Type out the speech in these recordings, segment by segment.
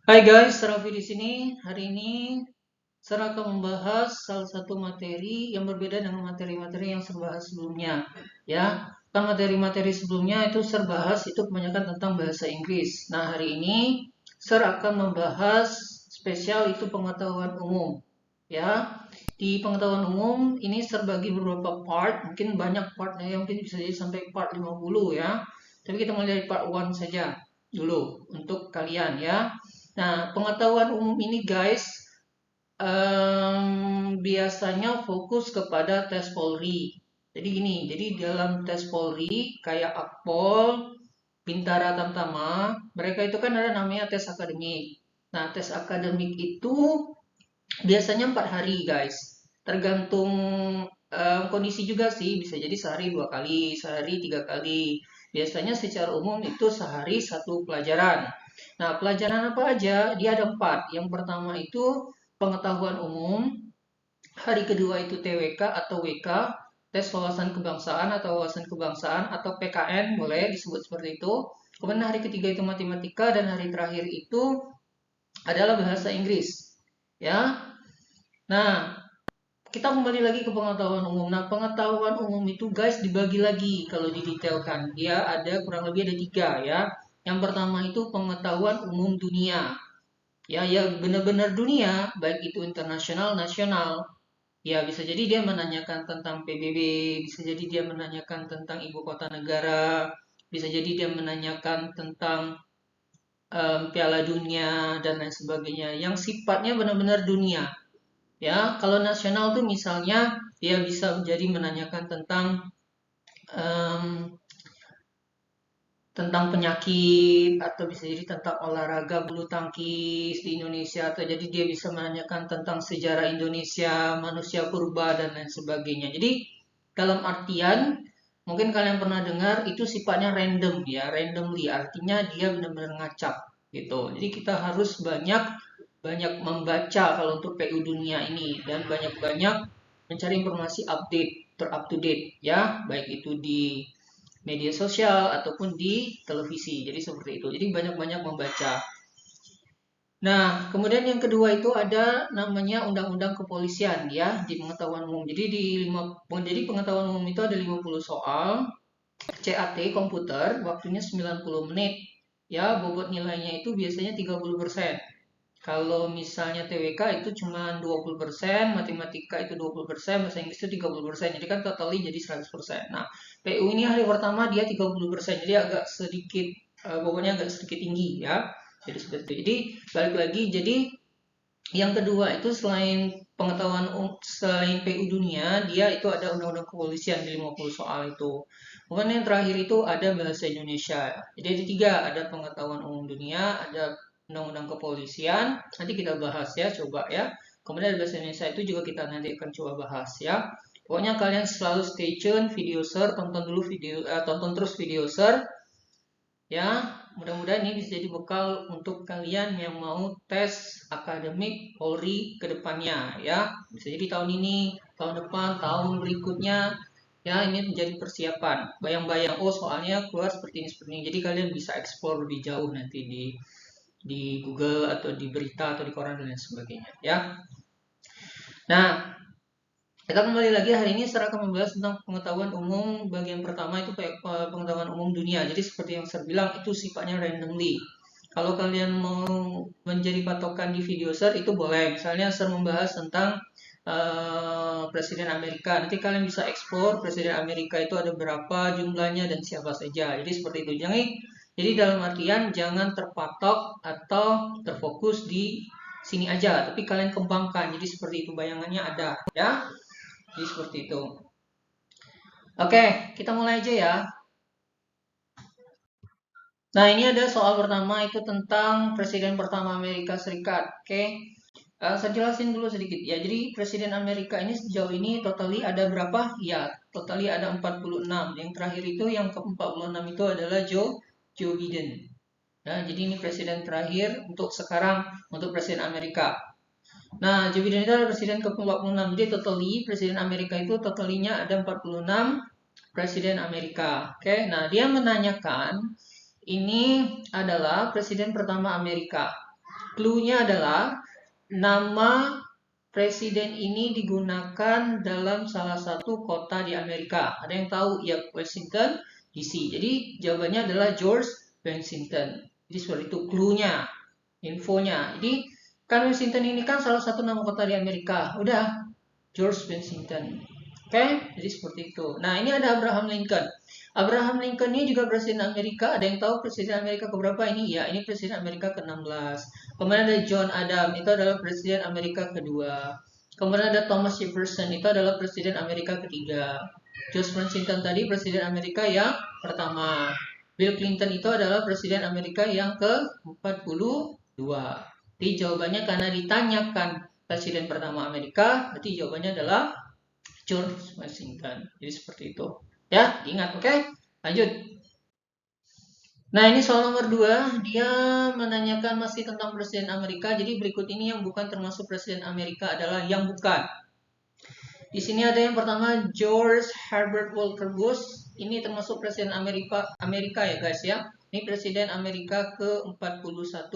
Hai guys, Raffi di sini. Hari ini saya akan membahas salah satu materi yang berbeda dengan materi-materi yang saya bahas sebelumnya. Ya, kan materi-materi sebelumnya itu saya bahas itu kebanyakan tentang bahasa Inggris. Nah, hari ini saya akan membahas spesial itu pengetahuan umum. Ya, di pengetahuan umum ini terbagi beberapa part, mungkin banyak partnya, yang mungkin bisa jadi sampai part 50 ya. Tapi kita mulai dari part 1 saja dulu untuk kalian ya. Nah, pengetahuan umum ini guys, biasanya fokus kepada tes Polri. Jadi gini, jadi dalam tes Polri kayak Akpol, Bintara Tamtama, mereka itu kan ada namanya tes akademik. Nah, tes akademik itu biasanya 4 hari guys. Tergantung kondisi juga sih, bisa jadi sehari 2 kali, sehari 3 kali. Biasanya secara umum itu sehari satu pelajaran. Nah, pelajaran apa aja? Dia ada 4. Yang pertama itu pengetahuan umum, hari kedua itu TWK atau WK, tes wawasan kebangsaan atau wawasan kebangsaan atau PKN, boleh disebut seperti itu. Kemudian hari ketiga itu matematika dan hari terakhir itu adalah bahasa Inggris. Ya. Nah, kita kembali lagi ke pengetahuan umum. Nah, pengetahuan umum itu guys dibagi lagi kalau didetailkan. Dia ada kurang lebih ada 3 ya. Yang pertama itu pengetahuan umum dunia. Ya, ya benar-benar dunia, baik itu internasional, nasional. Ya, bisa jadi dia menanyakan tentang PBB, bisa jadi dia menanyakan tentang ibu kota negara, bisa jadi dia menanyakan tentang Piala Dunia dan lain sebagainya. Yang sifatnya benar-benar dunia. Ya, kalau nasional tuh misalnya dia bisa menjadi menanyakan em, tentang penyakit atau bisa jadi tentang olahraga bulu tangkis di Indonesia atau jadi dia bisa menanyakan tentang sejarah Indonesia, manusia purba dan lain sebagainya. Jadi dalam artian mungkin kalian pernah dengar itu sifatnya random ya, randomly artinya dia benar-benar ngacak gitu. Jadi kita harus banyak banyak membaca kalau untuk PU dunia ini dan banyak-banyak mencari informasi update, ter-up to date ya, baik itu di media sosial ataupun di televisi. Jadi seperti itu. Jadi banyak-banyak membaca. Nah, kemudian yang kedua itu ada namanya undang-undang kepolisian ya di pengetahuan umum. Jadi jadi pengetahuan umum itu ada 50 soal, CAT komputer, waktunya 90 menit. Ya, bobot nilainya itu biasanya 30%. Kalau misalnya TWK itu cuma 20%, matematika itu 20%, bahasa Inggris itu 30%. Jadi kan totally jadi 100%. Nah, PU ini hari pertama dia 30%, jadi agak sedikit bobotnya agak sedikit tinggi ya. Jadi seperti itu. Jadi balik lagi, jadi yang kedua itu selain PU dunia, dia itu ada undang-undang kepolisian di 50 soal itu. Kemudian yang terakhir itu ada bahasa Indonesia. Jadi ada 3, ada pengetahuan umum dunia, ada undang-undang kepolisian. Nanti kita bahas ya, coba ya. Kemudian ada bahasa Indonesia itu juga kita nanti akan coba bahas ya. Pokoknya kalian selalu stay tune, video share, tonton terus video share. Ya, mudah-mudahan ini bisa jadi bekal untuk kalian yang mau tes akademik Polri ke depannya ya. Bisa jadi tahun ini, tahun depan, tahun berikutnya ya, ini menjadi persiapan. Bayang-bayang, oh soalnya keluar seperti ini. Jadi kalian bisa explore lebih jauh nanti di Google atau di berita atau di koran dan lain sebagainya ya. Nah, kita kembali lagi hari ini saya akan membahas tentang pengetahuan umum bagian pertama itu pengetahuan umum dunia. Jadi seperti yang saya bilang itu sifatnya randomly. Kalau kalian mau menjadi patokan di video share itu boleh. Misalnya saya membahas tentang Presiden Amerika. Nanti kalian bisa explore Presiden Amerika itu ada berapa jumlahnya dan siapa saja. Jadi seperti itu. Jadi dalam artian jangan terpatok atau terfokus di sini aja, tapi kalian kembangkan. Jadi seperti itu bayangannya ada ya. Jadi seperti itu. Oke, kita mulai aja ya. Nah, ini ada soal pertama itu tentang Presiden pertama Amerika Serikat. Oke, saya jelasin dulu sedikit ya. Jadi Presiden Amerika ini sejauh ini totally ada berapa? Ya, totally ada 46. Yang terakhir itu yang ke-46 itu adalah Joe Biden. Ya, jadi ini presiden terakhir untuk sekarang untuk Presiden Amerika. Nah, Joe Biden itu adalah presiden ke-46. Jadi totally presiden Amerika itu totalinya ada 46 presiden Amerika. Oke, nah dia menanyakan ini adalah presiden pertama Amerika. Clue-nya adalah nama presiden ini digunakan dalam salah satu kota di Amerika. Ada yang tahu? Ya, Washington DC. Jadi jawabannya adalah George Washington. Jadi seperti itu clue-nya, infonya. Jadi kan Washington ini kan salah satu nama kota di Amerika. Udah, George Washington. Oke, jadi seperti itu. Nah, ini ada Abraham Lincoln. Abraham Lincoln ini juga presiden Amerika. Ada yang tahu presiden Amerika keberapa ini? Ya, ini presiden Amerika ke-16. Kemudian ada John Adams, itu adalah presiden Amerika kedua. Kemudian ada Thomas Jefferson, itu adalah presiden Amerika ketiga. George Washington tadi presiden Amerika yang pertama. Bill Clinton itu adalah presiden Amerika yang ke-42. Jadi jawabannya karena ditanyakan presiden pertama Amerika, berarti jawabannya adalah George Washington. Jadi seperti itu. Ya, ingat, oke? Lanjut. Nah, ini soal nomor 2. Dia menanyakan masih tentang presiden Amerika. Jadi berikut ini yang bukan termasuk presiden Amerika adalah yang bukan. Di sini ada yang pertama George Herbert Walker Bush. Ini termasuk presiden Amerika ya guys ya. Ini presiden Amerika ke-41.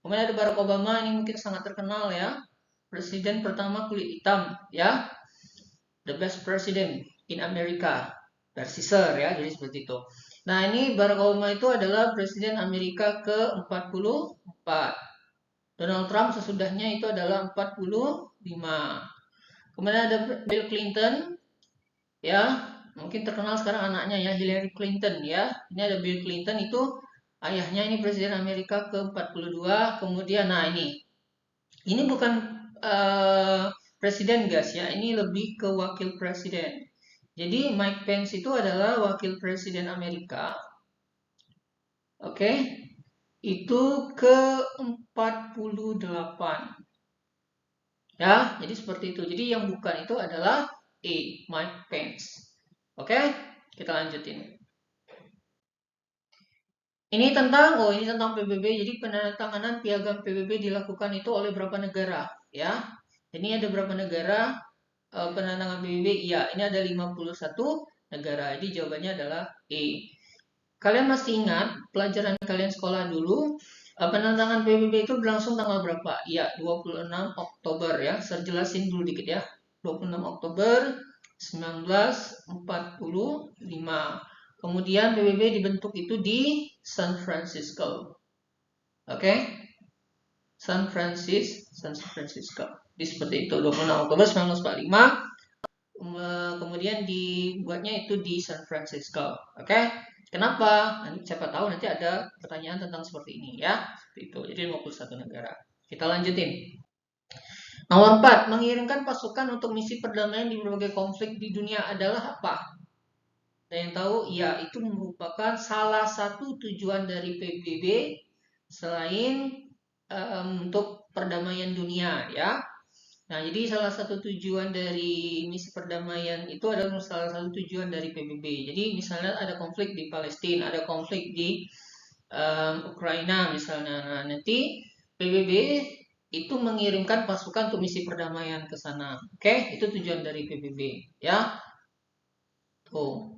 Kemudian ada Barack Obama, ini mungkin sangat terkenal ya. Presiden pertama kulit hitam ya. The best president in America. Versi Sir ya, jadi seperti itu. Nah, ini Barack Obama itu adalah presiden Amerika ke-44. Donald Trump sesudahnya itu adalah 45. Kemudian ada Bill Clinton ya, mungkin terkenal sekarang anaknya ya, Hillary Clinton ya. Ini ada Bill Clinton, itu ayahnya, ini presiden Amerika ke-42. Kemudian nah ini bukan presiden guys ya, ini lebih ke wakil presiden. Jadi Mike Pence itu adalah wakil presiden Amerika. Oke. Itu ke-48. Ya, jadi seperti itu. Jadi yang bukan itu adalah Mike Pence. Oke, kita lanjutin. Ini tentang PBB. Jadi penandatanganan piagam PBB dilakukan itu oleh berapa negara, ya? Ini ada berapa negara penandatangan PBB? Iya, ini ada 51 negara. Jadi jawabannya adalah E. Kalian masih ingat pelajaran kalian sekolah dulu? Penandatangan PBB itu berlangsung tanggal berapa? Iya, 26 Oktober ya. Saya jelasin dulu dikit ya. 26 Oktober 1945. Kemudian PBB dibentuk itu di San Francisco. Oke? San Francisco. Jadi seperti itu, 26 Oktober 1945. Kemudian dibuatnya itu di San Francisco. Oke? Kenapa? Siapa tahu nanti ada pertanyaan tentang seperti ini ya. Seperti itu. Jadi 51 negara. Kita lanjutin. Nomor 4, mengirimkan pasukan untuk misi perdamaian di berbagai konflik di dunia adalah apa? Ada yang tahu? Ya, itu merupakan salah satu tujuan dari PBB selain untuk perdamaian dunia ya. Nah, jadi salah satu tujuan dari misi perdamaian itu adalah salah satu tujuan dari PBB. Jadi misalnya ada konflik di Palestina, ada konflik di Ukraina misalnya. Nah, nanti PBB itu mengirimkan pasukan untuk misi perdamaian ke sana. Oke, itu tujuan dari PBB ya. Tuh.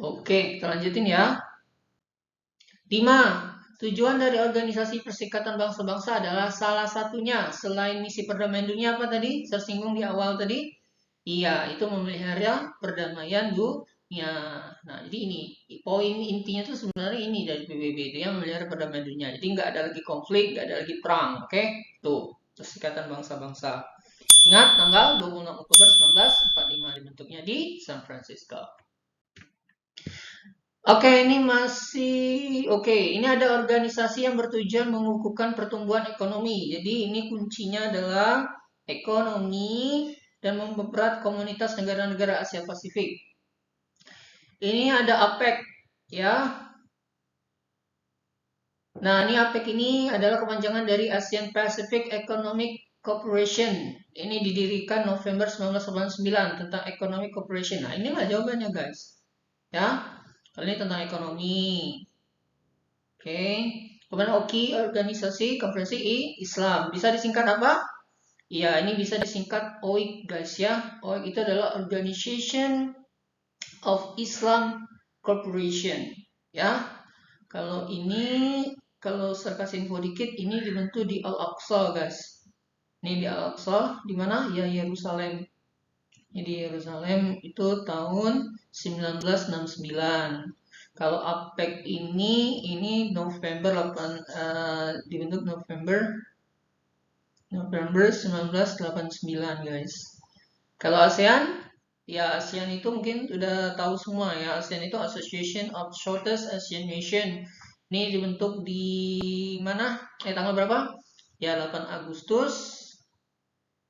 Oke, kita lanjutin ya. 5. Tujuan dari Organisasi Perserikatan Bangsa-Bangsa adalah salah satunya selain misi perdamaian dunia apa tadi? Saya singgung di awal tadi. Iya, itu memelihara perdamaian dunia. Nah, jadi ini poin intinya itu sebenarnya ini dari PBB itu yang memelihara perdamaian dunia. Jadi nggak ada lagi konflik, nggak ada lagi perang. Oke, tuh Perserikatan Bangsa-Bangsa. Ingat tanggal 26 Oktober 1945 dibentuknya di San Francisco. Oke, ini ini ada organisasi yang bertujuan mengukuhkan pertumbuhan ekonomi. Jadi ini kuncinya adalah ekonomi dan mempererat komunitas negara-negara Asia Pasifik. Ini ada APEC ya. Nah, ini APEC ini adalah kepanjangan dari ASEAN Pacific Economic Cooperation. Ini didirikan November 1989 tentang Economic Cooperation. Nah, inilah jawabannya guys. Ya. Kali ini tentang ekonomi. Oke. Kemudian OKI, Organisasi Konferensi Islam. Bisa disingkat apa? Ya, ini bisa disingkat OIC guys ya. OIC itu adalah Organization of Islam Corporation. Ya. Kalau ini kalau saya kasih info dikit, ini dibentuk di Al-Aqsa, guys. Ini di Al-Aqsa, di mana? Ya, Yerusalem. Ini di Yerusalem itu tahun 1969. Kalau APEC ini November 8, dibentuk November 1989, guys. Kalau ASEAN, ya ASEAN itu mungkin udah tahu semua ya. ASEAN itu Association of Southeast Asian Nation. Ini dibentuk di mana? Tanggal berapa? Ya 8 Agustus.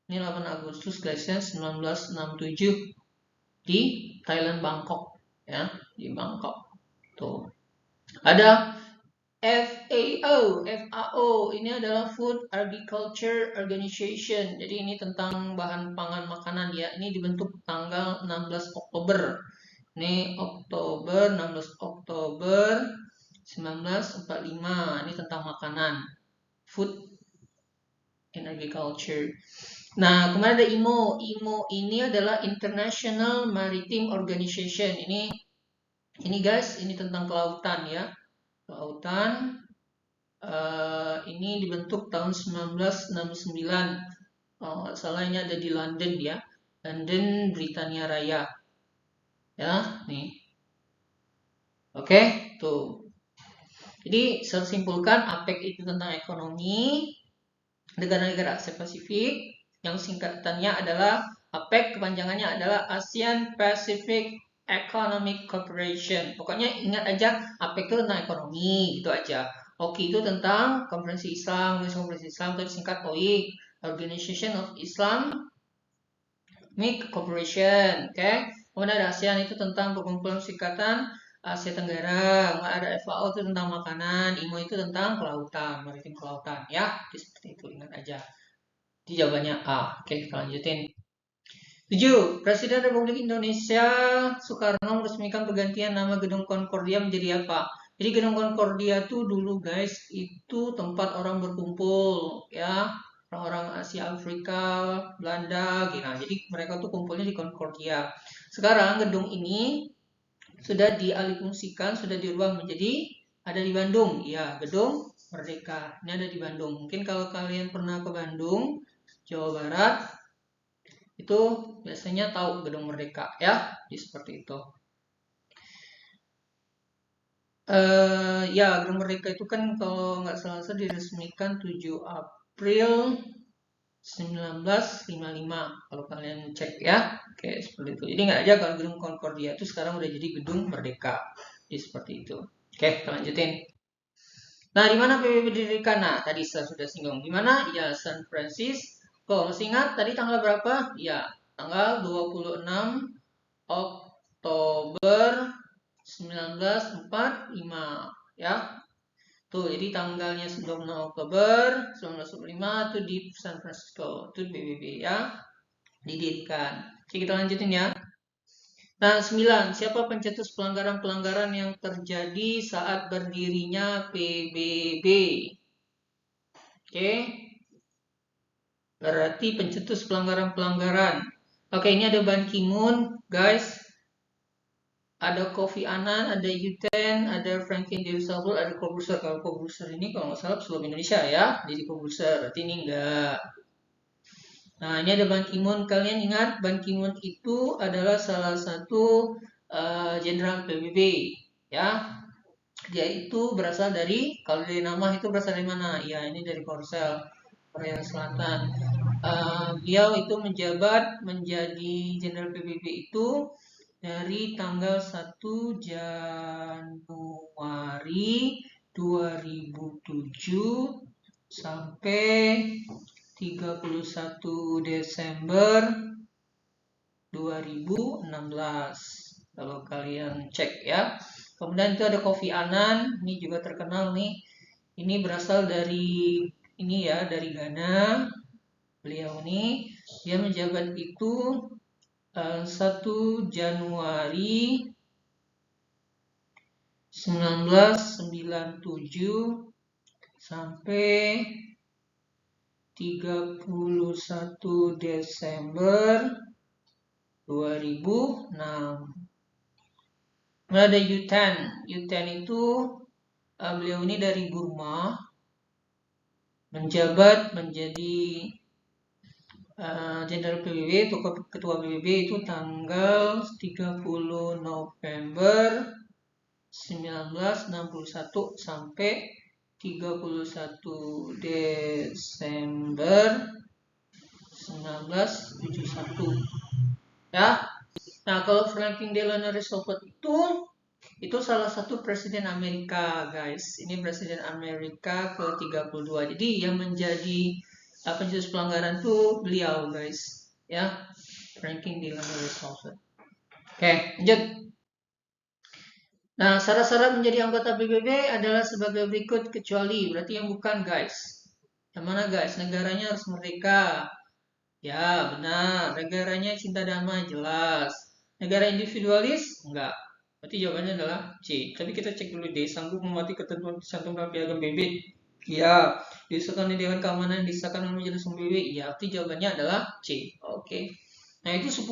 Ini 8 Agustus guys ya 1967 di Thailand, Bangkok ya, di Bangkok. Tuh. Ada FAO ini adalah Food Agriculture Organization. Jadi ini tentang bahan pangan makanan ya. Ini dibentuk tanggal 16 Oktober. Ini 16 Oktober 1945. Ini tentang makanan. Food and Agriculture. Nah, kemarin ada IMO. IMO ini adalah International Maritime Organization. Ini guys, ini tentang kelautan ya. Kelautan. Ini dibentuk tahun 1969. Kalau nggak salah ini ada di London ya. London, Britania Raya. Ya, nih. Oke, tuh. Jadi, saya simpulkan APEC itu tentang ekonomi negara-negara Asia Pasifik. Yang singkatannya adalah APEC, kepanjangannya adalah ASEAN Pacific Economic Cooperation. Pokoknya ingat aja APEC itu tentang ekonomi, gitu aja. OKI itu tentang Konferensi Islam, Konferensi Islam itu disingkat OIC, Organization of Islamic Cooperation, oke? Kemudian ada ASEAN itu tentang perkumpulan Perserikatan Asia Tenggara, ada FAO itu tentang makanan, IMO itu tentang kelautan, maritim kelautan, ya, seperti itu, ingat aja. Di jawabannya A. Oke, kita lanjutin. 7. Presiden Republik Indonesia Soekarno meresmikan pergantian nama Gedung Concordia menjadi apa? Jadi Gedung Concordia itu dulu guys, itu tempat orang berkumpul ya. Orang-orang Asia, Afrika, Belanda gitu. Nah, jadi mereka tuh kumpulnya di Concordia. Sekarang gedung ini sudah dialihfungsikan, sudah dirubah menjadi ada di Bandung. Ya, Gedung Merdeka. Ini ada di Bandung. Mungkin kalau kalian pernah ke Bandung, Jawa Barat, itu biasanya tahu Gedung Merdeka ya, seperti itu. Ya, Gedung Merdeka itu kan kalau nggak salah diresmikan 7 April 1955 kalau kalian cek ya. Oke, seperti itu. Jadi nggak aja kalau Gedung Concordia itu sekarang udah jadi Gedung Merdeka. Jadi seperti itu. Oke, kita lanjutin. Nah, di mana PBB didirikan? Nah, tadi saya sudah singgung. Di mana? Ya, San Francisco. Masih ingat tadi tanggal berapa? Ya, tanggal 26 Oktober 1945 ya. Tuh, jadi tanggalnya 26 Oktober 1945 itu di San Francisco, itu PBB ya, didirikan. Oke, kita lanjutin ya. Nah, 9. Siapa pencetus pelanggaran-pelanggaran yang terjadi saat berdirinya PBB? Oke. Berarti pencetus pelanggaran-pelanggaran. Oke, ini ada Ban Ki-moon, guys. Ada Kofi Annan, ada Yuten, ada Franklin D. Roosevelt, ada Corbusier. Kalau Corbusier ini kalau nggak salah sebelum Indonesia ya, jadi Corbusier. Berarti ini enggak. Nah, ini ada Ban Ki-moon. Kalian ingat Ban Ki-moon itu adalah salah satu jenderal PBB, ya. Dia itu berasal dari, kalau dari nama itu berasal dari mana? Ya, ini dari Korsel, Korea Selatan. Beliau itu menjabat menjadi jenderal PBB itu dari tanggal 1 Januari 2007 sampai 31 Desember 2016. Kalau kalian cek ya. Kemudian itu ada Kofi Annan, ini juga terkenal nih. Ini berasal dari ini ya, dari Ghana. Beliau ini dia menjabat itu 1 Januari 1997 sampai 31 Desember 2006. Ada Yuten. Yuten itu beliau ini dari Burma, menjabat menjadi Jenderal PBB, Ketua PBB itu tanggal 30 November 1961 sampai 31 Desember 1971. Ya. Nah, kalau Franklin Delano Roosevelt itu salah satu presiden Amerika, guys. Ini presiden Amerika ke-32. Jadi yang menjadi pencetus pelanggaran itu beliau, guys. Ya, Franklin Delano Roosevelt. Oke, lanjut. Nah, syarat-syarat menjadi anggota PBB adalah sebagai berikut kecuali, berarti yang bukan, guys. Yang mana, guys? Negaranya harus merdeka. Ya, benar. Negaranya cinta damai, jelas. Negara individualis? Enggak. Berarti jawabannya adalah C. Tapi kita cek dulu deh, sanggup mematuhi ketentuan cantumkan piagam PBB? Ya. Disahkan di Dewan Keamanan, disahkan oleh Majelis Umum PBB? Ya, berarti jawabannya adalah C. Oke. Nah, itu 10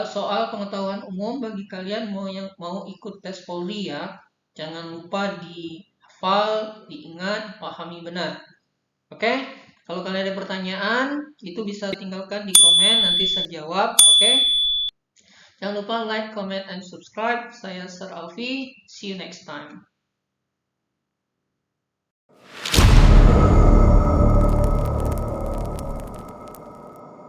soal pengetahuan umum bagi kalian yang mau ikut tes Polri ya. Jangan lupa dihafal, diingat, pahami benar. Oke? Kalau kalian ada pertanyaan, itu bisa tinggalkan di komen, nanti saya jawab, oke? Jangan lupa like, comment, and subscribe. Saya Sir Alfi, see you next time.